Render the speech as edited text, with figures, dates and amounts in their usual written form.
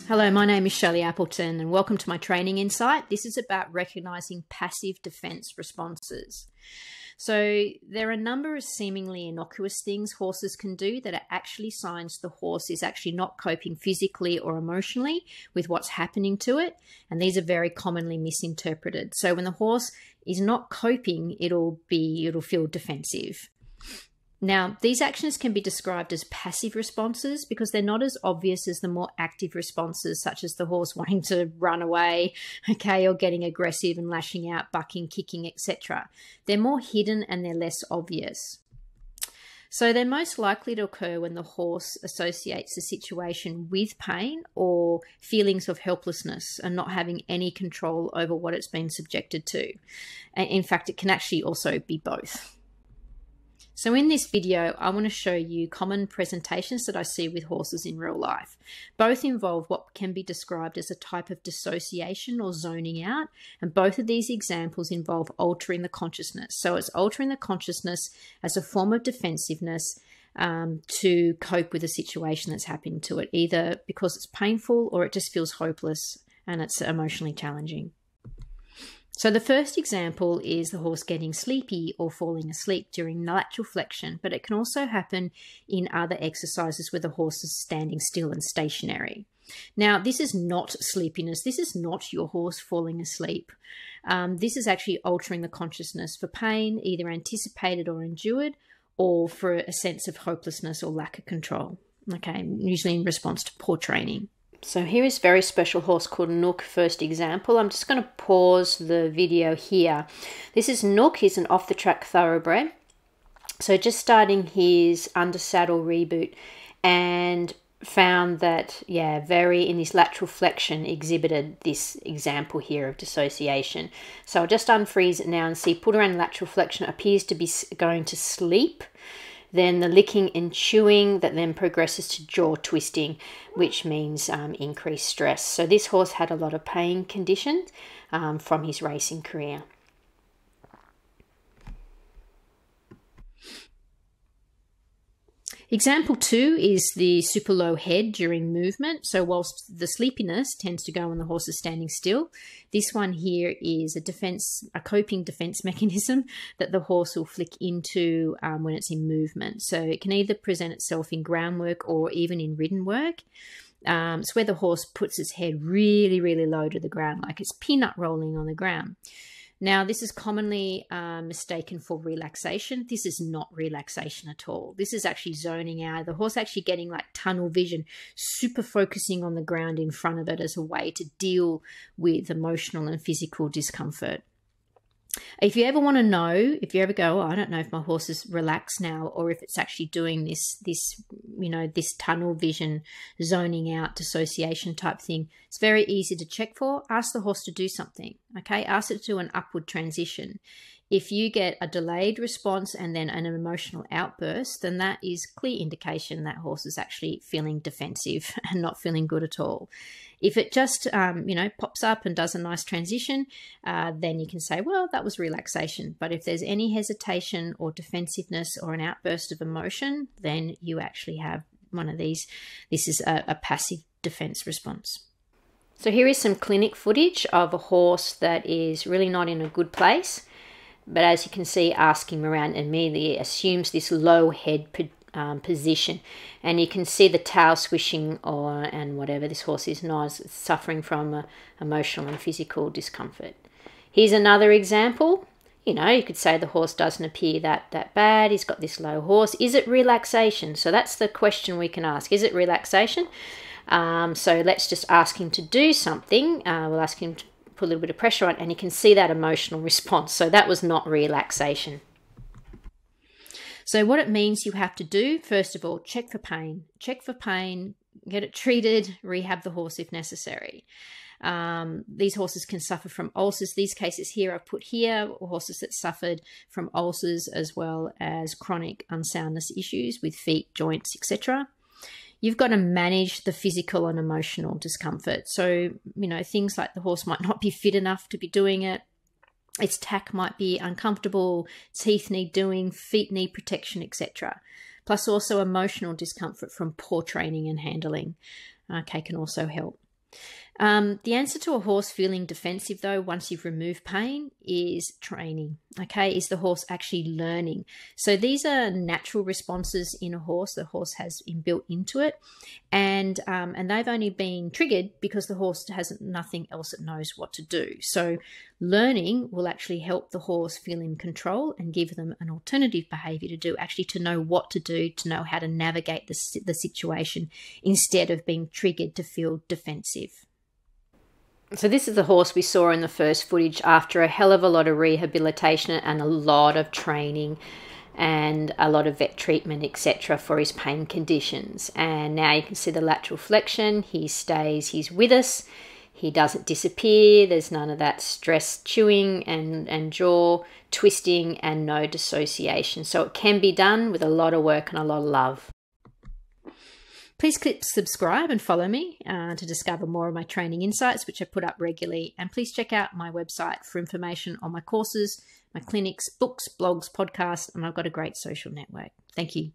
Hello, my name is Shelley Appleton and welcome to my training insight. This is about recognizing passive defense responses. So there are a number of seemingly innocuous things horses can do that are actually signs the horse is actually not coping physically or emotionally with what's happening to it. And these are very commonly misinterpreted. So when the horse is not coping, it'll feel defensive. Now, these actions can be described as passive responses because they're not as obvious as the more active responses, such as the horse wanting to run away, or getting aggressive and lashing out, bucking, kicking, etc. They're more hidden and they're less obvious. So they're most likely to occur when the horse associates the situation with pain or feelings of helplessness and not having any control over what it's been subjected to. And in fact, it can actually also be both. So in this video, I want to show you common presentations that I see with horses in real life. Both involve what can be described as a type of dissociation or zoning out, and both of these examples involve altering the consciousness. So it's altering the consciousness as a form of defensiveness to cope with a situation that's happened to it, either because it's painful or it just feels hopeless and it's emotionally challenging. So the first example is the horse getting sleepy or falling asleep during lateral flexion, but it can also happen in other exercises where the horse is standing still and stationary. Now, this is not sleepiness. This is not your horse falling asleep. This is actually altering the consciousness for pain, either anticipated or endured, or for a sense of hopelessness or lack of control, usually in response to poor training. So here is a very special horse called Nook, first example. I'm just going to pause the video here. This is Nook. He's an off-the-track thoroughbred. So just starting his under saddle reboot and found that, in his lateral flexion exhibited this example here of dissociation. So I'll just unfreeze it now and see, put around lateral flexion, appears to be going to sleep. Then the licking and chewing that then progresses to jaw twisting, which means increased stress. So this horse had a lot of pain conditions from his racing career. Example 2 is the super low head during movement. So whilst the sleepiness tends to go when the horse is standing still, this one here is a coping defense mechanism that the horse will flick into when it's in movement. So it can either present itself in groundwork or even in ridden work. It's where the horse puts its head really, really low to the ground, like it's peanut rolling on the ground. Now, this is commonly mistaken for relaxation. This is not relaxation at all. This is actually zoning out. The horse actually getting like tunnel vision, super focusing on the ground in front of it as a way to deal with emotional and physical discomfort. If you ever want to know, if you ever go, I don't know if my horse is relaxed now, or if it's actually doing this tunnel vision, zoning out, dissociation type thing, it's very easy to check for. Ask the horse to do something, Ask it to do an upward transition. If you get a delayed response and then an emotional outburst, then that is clear indication that horse is actually feeling defensive and not feeling good at all. If it just, pops up and does a nice transition, then you can say, well, that was relaxation. But if there's any hesitation or defensiveness or an outburst of emotion, then you actually have one of these. This is a passive defense response. So here is some clinic footage of a horse that is really not in a good place. But as you can see, asking around immediately assumes this low head position. And you can see the tail swishing and whatever. This horse is not suffering from emotional and physical discomfort. Here's another example. You could say the horse doesn't appear that bad. He's got this low horse. Is it relaxation? So that's the question we can ask. Is it relaxation? So let's just ask him to do something. We'll ask him to put a little bit of pressure on, and you can see that emotional response. So that was not relaxation. So what it means you have to do, first of all, check for pain. Check for pain, get it treated, rehab the horse if necessary. These horses can suffer from ulcers. These cases here I've put here, horses that suffered from ulcers as well as chronic unsoundness issues with feet, joints, etc. You've got to manage the physical and emotional discomfort. So, things like the horse might not be fit enough to be doing it. Its tack might be uncomfortable, teeth need doing, feet need protection, etc. Plus also emotional discomfort from poor training and handling can also help. The answer to a horse feeling defensive, though, once you've removed pain, is training. Okay, is the horse actually learning? So these are natural responses in a horse the horse has inbuilt into it, and they've only been triggered because the horse has nothing else it knows what to do. So learning will actually help the horse feel in control and give them an alternative behavior to do, actually to know what to do, to know how to navigate the situation instead of being triggered to feel defensive. So this is the horse we saw in the first footage after a hell of a lot of rehabilitation and a lot of training and a lot of vet treatment, etc., for his pain conditions. And now you can see the lateral flexion. He's with us. He doesn't disappear. There's none of that stress chewing and jaw twisting and no dissociation. So it can be done with a lot of work and a lot of love. Please click subscribe and follow me to discover more of my training insights, which I put up regularly. And please check out my website for information on my courses, my clinics, books, blogs, podcasts, and I've got a great social network. Thank you.